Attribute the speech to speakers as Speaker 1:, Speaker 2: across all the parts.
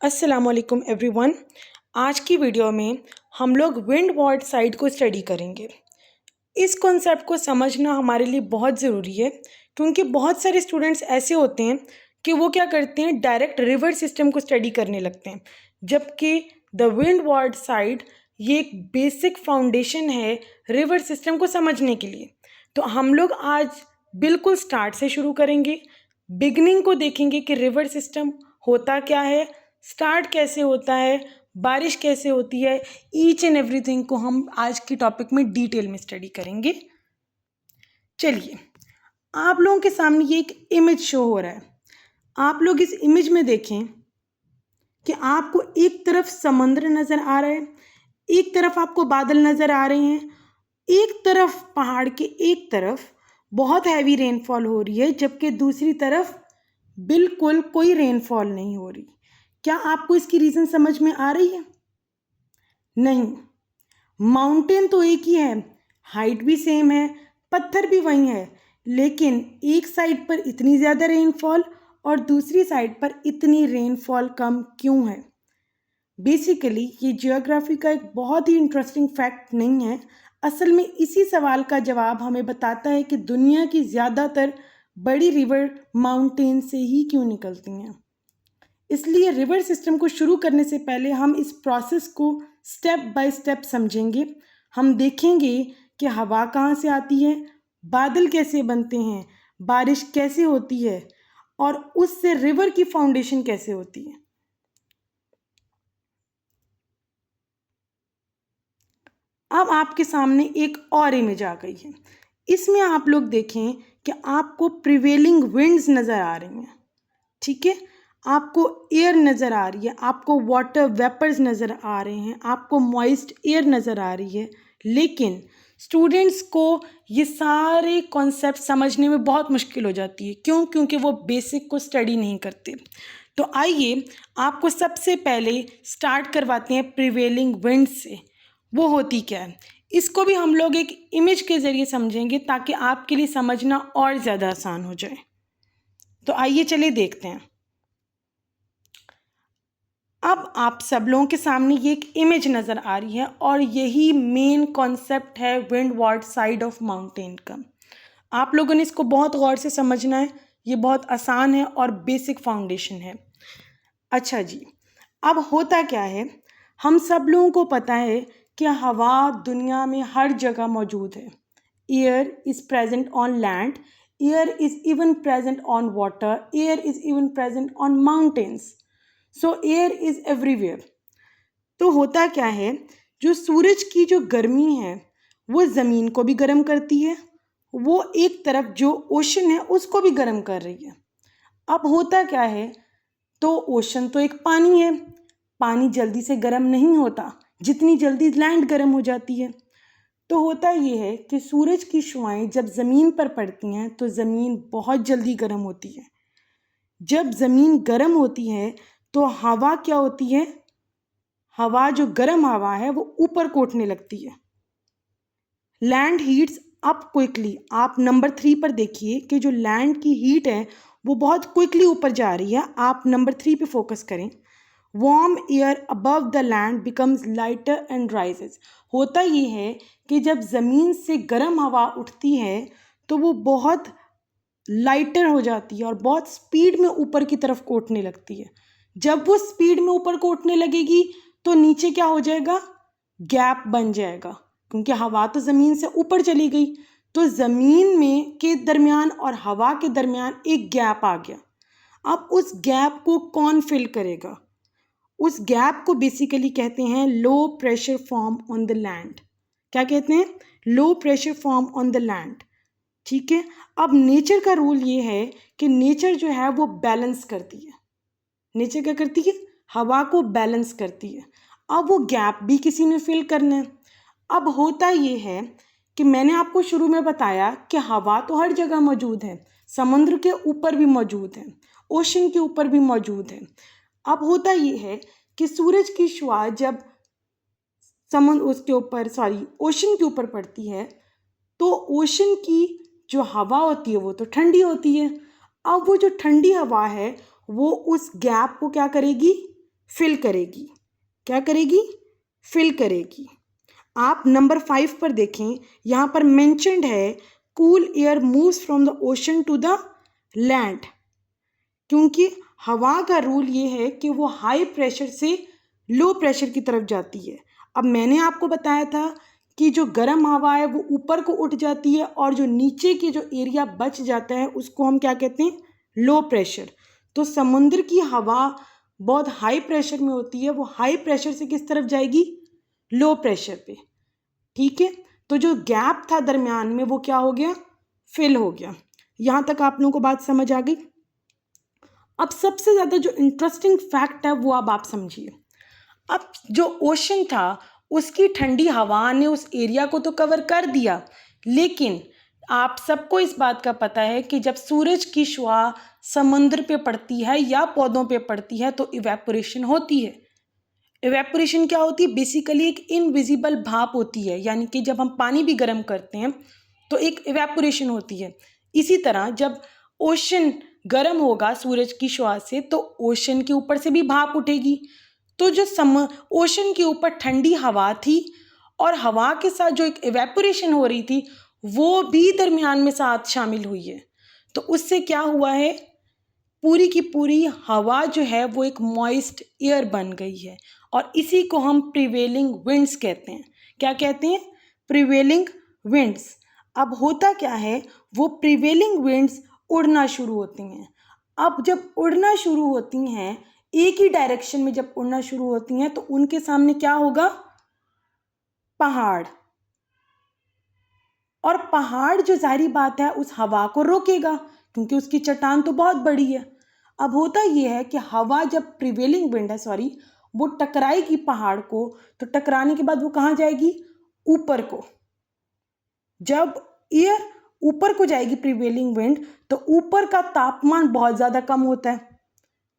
Speaker 1: अस्सलामुअलैकुम एवरीवन। आज की वीडियो में हम लोग विंड वार्ड साइड को स्टडी करेंगे। इस कॉन्सेप्ट को समझना हमारे लिए बहुत ज़रूरी है क्योंकि बहुत सारे स्टूडेंट्स ऐसे होते हैं कि वो क्या करते हैं, डायरेक्ट रिवर सिस्टम को स्टडी करने लगते हैं, जबकि द विंड वार्ड साइड ये एक बेसिक फाउंडेशन है रिवर सिस्टम को समझने के लिए। तो हम लोग आज बिल्कुल स्टार्ट से शुरू करेंगे, बिगनिंग को देखेंगे कि रिवर सिस्टम होता क्या है, स्टार्ट कैसे होता है, बारिश कैसे होती है। ईच एंड एवरीथिंग को हम आज की टॉपिक में डिटेल में स्टडी करेंगे। चलिए, आप लोगों के सामने ये एक इमेज शो हो रहा है। आप लोग इस इमेज में देखें कि आपको एक तरफ समंदर नज़र आ रहा है, एक तरफ आपको बादल नज़र आ रहे हैं, एक तरफ पहाड़ के एक तरफ बहुत हैवी रेनफॉल हो रही है, जबकि दूसरी तरफ बिल्कुल कोई रेनफॉल नहीं हो रही। क्या आपको इसकी रीज़न समझ में आ रही है? नहीं। माउंटेन तो एक ही है, हाइट भी सेम है, पत्थर भी वही है, लेकिन एक साइड पर इतनी ज़्यादा रेनफॉल और दूसरी साइड पर इतनी रेनफॉल कम क्यों है? बेसिकली ये जियोग्राफी का एक बहुत ही इंटरेस्टिंग फैक्ट नहीं है। असल में इसी सवाल का जवाब हमें बताता है कि दुनिया की ज़्यादातर बड़ी रिवर माउंटेन से ही क्यों निकलती हैं। इसलिए रिवर सिस्टम को शुरू करने से पहले हम इस प्रोसेस को स्टेप बाय स्टेप समझेंगे। हम देखेंगे कि हवा कहाँ से आती है, बादल कैसे बनते हैं, बारिश कैसे होती है और उससे रिवर की फाउंडेशन कैसे होती है। अब आपके सामने एक और इमेज आ गई है। इसमें आप लोग देखें कि आपको प्रिवेलिंग विंड्स नज़र आ रही हैं, ठीक है। आपको एयर नज़र आ रही है, आपको वाटर वेपर्स नज़र आ रहे हैं, आपको मॉइस्ट एयर नज़र आ रही है। लेकिन स्टूडेंट्स को ये सारे कॉन्सेप्ट समझने में बहुत मुश्किल हो जाती है। क्यों? क्योंकि वो बेसिक को स्टडी नहीं करते। तो आइए आपको सबसे पहले स्टार्ट करवाते हैं प्रिवेलिंग विंड से। वो होती क्या है, इसको भी हम लोग एक इमेज के ज़रिए समझेंगे ताकि आपके लिए समझना और ज़्यादा आसान हो जाए। तो आइए चलिए देखते हैं। अब आप सब लोगों के सामने ये एक इमेज नज़र आ रही है और यही मेन कॉन्सेप्ट है wind ward side of mountain का। आप लोगों ने इसको बहुत गौर से समझना है, ये बहुत आसान है और बेसिक फाउंडेशन है। अच्छा जी, अब होता क्या है, हम सब लोगों को पता है कि हवा दुनिया में हर जगह मौजूद है। Air is present on land, air is even present on water, air is even present on mountains. So air is everywhere. तो होता क्या है, जो सूरज की जो गर्मी है वो ज़मीन को भी गर्म करती है, वो एक तरफ जो ओशन है उसको भी गर्म कर रही है। अब होता क्या है, तो ओशन तो एक पानी है, पानी जल्दी से गर्म नहीं होता जितनी जल्दी लैंड गर्म हो जाती है। तो होता ये है कि सूरज की शुआएं जब ज़मीन पर पड़ती हैं तो ज़मीन बहुत जल्दी गर्म होती है। जब ज़मीन गर्म होती है तो हवा क्या होती है, हवा जो गर्म हवा है वो ऊपर को उठने लगती है। Land heats up quickly. आप नंबर 3 पर देखिए कि जो लैंड की हीट है वो बहुत क्विकली ऊपर जा रही है। आप नंबर 3 पे फोकस करें। Warm air above the land becomes lighter and rises. होता ये है कि जब ज़मीन से गर्म हवा उठती है तो वो बहुत लाइटर हो जाती है और बहुत स्पीड में ऊपर की तरफ को उठने लगती है। जब वो स्पीड में ऊपर को उठने लगेगी तो नीचे क्या हो जाएगा, गैप बन जाएगा, क्योंकि हवा तो ज़मीन से ऊपर चली गई। तो ज़मीन में के दरमियान और हवा के दरमियान एक गैप आ गया। अब उस गैप को कौन फिल करेगा? उस गैप को बेसिकली कहते हैं low pressure form on the land. क्या कहते हैं? Low pressure form on the land, ठीक है। अब नेचर का रूल ये है कि नेचर जो है वो बैलेंस करती है। नेचर क्या करती है? हवा को बैलेंस करती है। अब वो गैप भी किसी ने फिल करना है। अब होता ये है कि मैंने आपको शुरू में बताया कि हवा तो हर जगह मौजूद है, समुद्र के ऊपर भी मौजूद है, ओशन के ऊपर भी मौजूद है। अब होता ये है कि सूरज की शुआ जब ओशन के ऊपर पड़ती है तो ओशन की जो हवा होती है वो तो ठंडी होती है। अब वो जो ठंडी हवा है वो उस गैप को क्या करेगी, फिल करेगी। क्या करेगी? फिल करेगी। आप नंबर 5 पर देखें, यहाँ पर मेंशन्ड है cool air moves from the ocean to the land, क्योंकि हवा का रूल ये है कि वो हाई प्रेशर से लो प्रेशर की तरफ जाती है। अब मैंने आपको बताया था कि जो गर्म हवा है वो ऊपर को उठ जाती है और जो नीचे की जो एरिया बच जाता है उसको हम क्या कहते हैं? Low pressure. तो समुद्र की हवा बहुत हाई प्रेशर में होती है, वो हाई प्रेशर से किस तरफ जाएगी? लो प्रेशर पे। ठीक है, तो जो गैप था दरमियान में वो क्या हो गया? फिल हो गया। यहाँ तक आप लोगों को बात समझ आ गई? अब सबसे ज़्यादा जो इंटरेस्टिंग फैक्ट है वो अब आप समझिए। अब जो ओशन था उसकी ठंडी हवा ने उस एरिया को तो कवर कर दिया, लेकिन आप सबको इस बात का पता है कि जब सूरज की शुआ समुद्र पे पड़ती है या पौधों पे पड़ती है तो इवेपोरेशन होती है। इवेपोरेशन क्या होती है? बेसिकली एक इनविजिबल भाप होती है, यानी कि जब हम पानी भी गर्म करते हैं तो एक इवेपोरेशन होती है। इसी तरह जब ओशन गर्म होगा सूरज की शुआ से तो ओशन के ऊपर से भी भाप उठेगी। तो जो ओशन के ऊपर ठंडी हवा थी और हवा के साथ जो एक इवेपोरेशन हो रही थी वो भी दरमियान में साथ शामिल हुई है। तो उससे क्या हुआ है? पूरी की पूरी हवा जो है वो एक मॉइस्ट एयर बन गई है और इसी को हम प्रिवेलिंग विंड्स कहते हैं। क्या कहते हैं? Prevailing winds. अब होता क्या है, वो प्रिवेलिंग विंड्स उड़ना शुरू होती हैं। अब जब उड़ना शुरू होती हैं, एक ही डायरेक्शन में जब उड़ना शुरू होती हैं तो उनके सामने क्या होगा? पहाड़। और पहाड़ जो जाहिर बात है उस हवा को रोकेगा क्योंकि उसकी चट्टान तो बहुत बड़ी है। अब होता यह है कि हवा जब प्रिवेलिंग विंड है वो टकराएगी पहाड़ को, तो टकराने के बाद वो कहाँ जाएगी? ऊपर को। जब एयर ऊपर को जाएगी प्रिवेलिंग विंड तो ऊपर का तापमान बहुत ज़्यादा कम होता है।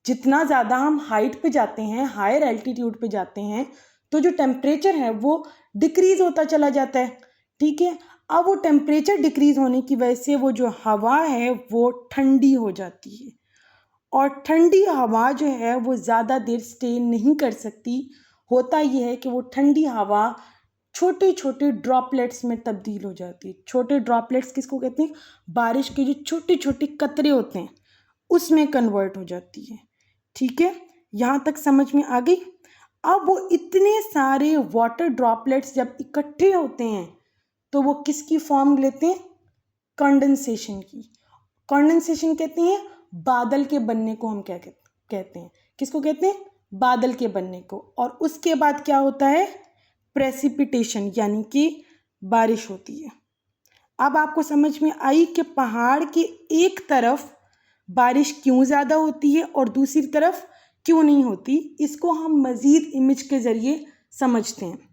Speaker 1: जितना ज़्यादा हम हाइट पे जाते हैं, हायर एल्टीट्यूड पे जाते हैं, तो जो टेम्परेचर है वो डिक्रीज होता चला जाता है। ठीक है, अब वो टेम्परेचर डिक्रीज होने की वजह से वो जो हवा है वो ठंडी हो जाती है और ठंडी हवा जो है वो ज़्यादा देर स्टे नहीं कर सकती। होता ये है कि वो ठंडी हवा छोटे छोटे ड्रॉपलेट्स में तब्दील हो जाती है। छोटे ड्रॉपलेट्स किसको कहते हैं? बारिश के जो छोटे छोटे कतरे होते हैं उसमें कन्वर्ट हो जाती है। ठीक है, यहाँ तक समझ में आ गई? अब वो इतने सारे वाटर ड्रॉपलेट्स जब इकट्ठे होते हैं तो वो किसकी फॉर्म लेते हैं? कंडेंसेशन की। कंडेंसेशन कहते हैं बादल के बनने को। हम क्या कहते हैं? किसको कहते हैं? बादल के बनने को। और उसके बाद क्या होता है? प्रेसिपिटेशन, यानी कि बारिश होती है। अब आपको समझ में आई कि पहाड़ के एक तरफ बारिश क्यों ज़्यादा होती है और दूसरी तरफ क्यों नहीं होती। इसको हम मज़ीद इमेज के ज़रिए समझते हैं।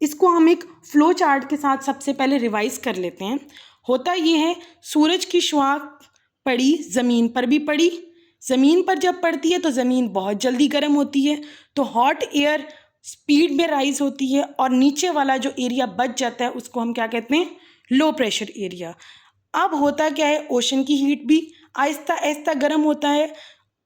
Speaker 1: इसको हम एक फ्लो चार्ट के साथ सबसे पहले रिवाइज कर लेते हैं। होता ये है, सूरज की शुआ पड़ी, ज़मीन पर भी पड़ी। ज़मीन पर जब पड़ती है तो ज़मीन बहुत जल्दी गर्म होती है, तो हॉट एयर स्पीड में राइज होती है और नीचे वाला जो एरिया बच जाता है उसको हम क्या कहते हैं? Low pressure area. अब होता क्या है, ओशन की हीट भी आहिस्ता आहिस्ता गर्म होता है।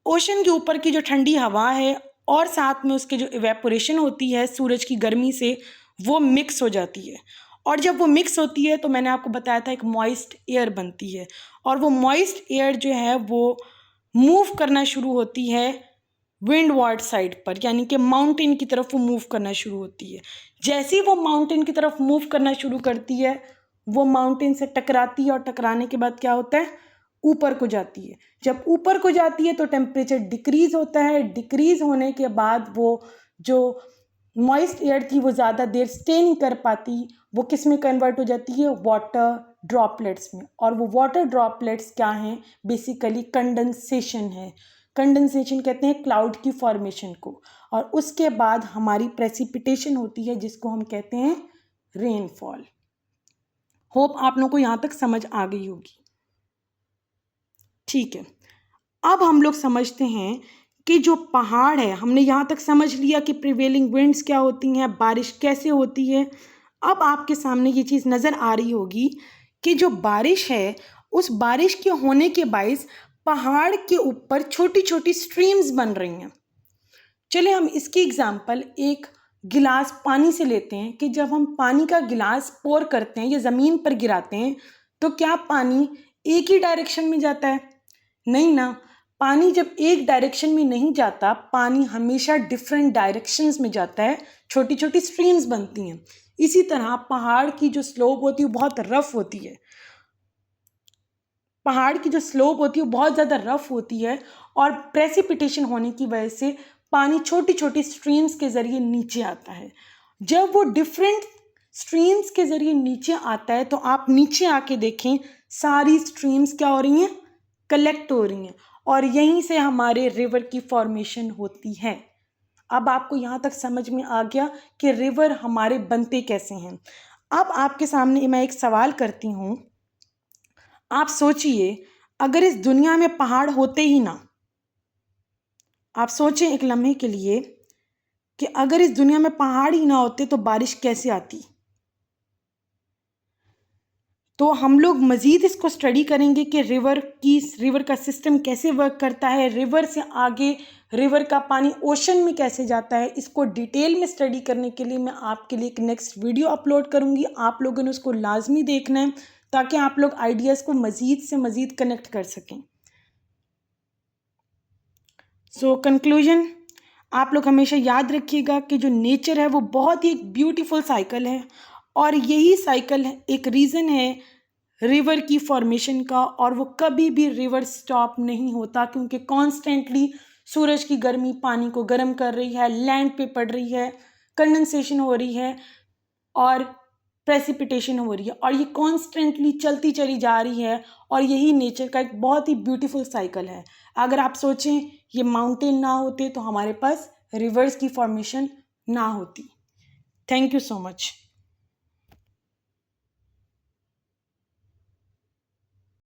Speaker 1: ओशन के ऊपर की जो ठंडी हवा है और साथ में उसके जो इवेपोरेशन होती है सूरज की गर्मी से, वो मिक्स हो जाती है। और जब वो मिक्स होती है तो मैंने आपको बताया था एक मॉइस्ट एयर बनती है और वो मॉइस्ट एयर जो है वो मूव करना शुरू होती है विंडवार्ड साइड पर, यानी कि माउंटेन की तरफ वो मूव करना शुरू होती है। जैसे ही वो माउंटेन की तरफ मूव करना शुरू करती है वो माउंटेन से टकराती है और टकराने के बाद क्या होता है? ऊपर को जाती है। जब ऊपर को जाती है तो टेम्परेचर डिक्रीज होता है। डिक्रीज होने के बाद वो जो मॉइस्ट एयर थी वो ज़्यादा देर स्टे नहीं कर पाती, वो किस में कन्वर्ट हो जाती है? वाटर ड्रॉपलेट्स में। और वो वाटर ड्रॉपलेट्स क्या हैं? बेसिकली कंडेंसेशन है। कंडेंसेशन कहते हैं क्लाउड की फॉर्मेशन को। और उसके बाद हमारी प्रेसिपिटेशन होती है जिसको हम कहते हैं रेनफॉल। होप आप लोगों को यहाँ तक समझ आ गई होगी। ठीक है, अब हम लोग समझते हैं कि जो पहाड़ है, हमने यहाँ तक समझ लिया कि प्रिवेलिंग विंड्स क्या होती हैं, बारिश कैसे होती है। अब आपके सामने ये चीज़ नज़र आ रही होगी कि जो बारिश है उस बारिश के होने के बाइस पहाड़ के ऊपर छोटी छोटी स्ट्रीम्स बन रही हैं। चलिए हम इसकी एग्जाम्पल एक गिलास पानी से लेते हैं कि जब हम पानी का गिलास पोर करते हैं या ज़मीन पर गिराते हैं तो क्या पानी एक ही डायरेक्शन में जाता है? नहीं ना। पानी जब एक डायरेक्शन में नहीं जाता, पानी हमेशा डिफरेंट डायरेक्शंस में जाता है, छोटी छोटी स्ट्रीम्स बनती हैं। इसी तरह पहाड़ की जो स्लोप होती है वो बहुत रफ होती है। पहाड़ की जो स्लोप होती है वो बहुत ज़्यादा रफ होती है और प्रेसिपिटेशन होने की वजह से पानी छोटी छोटी स्ट्रीम्स के ज़रिए नीचे आता है। जब वो डिफरेंट स्ट्रीम्स के ज़रिए नीचे आता है तो आप नीचे आके देखें, सारी स्ट्रीम्स क्या हो रही हैं? कलेक्ट हो रही हैं और यहीं से हमारे रिवर की फॉर्मेशन होती है। अब आपको यहाँ तक समझ में आ गया कि रिवर हमारे बनते कैसे हैं। अब आपके सामने मैं एक सवाल करती हूँ। आप सोचिए, अगर इस दुनिया में पहाड़ होते ही ना, आप सोचें एक लम्हे के लिए कि अगर इस दुनिया में पहाड़ ही ना होते तो बारिश कैसे आती। तो हम लोग मज़ीद इसको स्टडी करेंगे कि रिवर का सिस्टम कैसे वर्क करता है, रिवर से आगे रिवर का पानी ओशन में कैसे जाता है। इसको डिटेल में स्टडी करने के लिए मैं आपके लिए एक नेक्स्ट वीडियो अपलोड करूँगी। आप लोगों ने उसको लाजमी देखना है ताकि आप लोग आइडियाज़ को मज़ीद से मज़ीद कनेक्ट कर सकें। सो कंक्लूजन, आप लोग हमेशा याद रखिएगा कि जो नेचर है वो बहुत ही एक ब्यूटीफुल साइकिल है और यही साइकिल एक रीज़न है रिवर की फॉर्मेशन का, और वो कभी भी रिवर स्टॉप नहीं होता क्योंकि कॉन्स्टेंटली सूरज की गर्मी पानी को गर्म कर रही है, लैंड पे पड़ रही है, कंडेंसेशन हो रही है और प्रेसिपिटेशन हो रही है और ये कॉन्स्टेंटली चलती चली जा रही है और यही नेचर का एक बहुत ही ब्यूटीफुल साइकिल है। अगर आप सोचें ये माउंटेन ना होते तो हमारे पास रिवर्स की फॉर्मेशन ना होती। Thank you so much.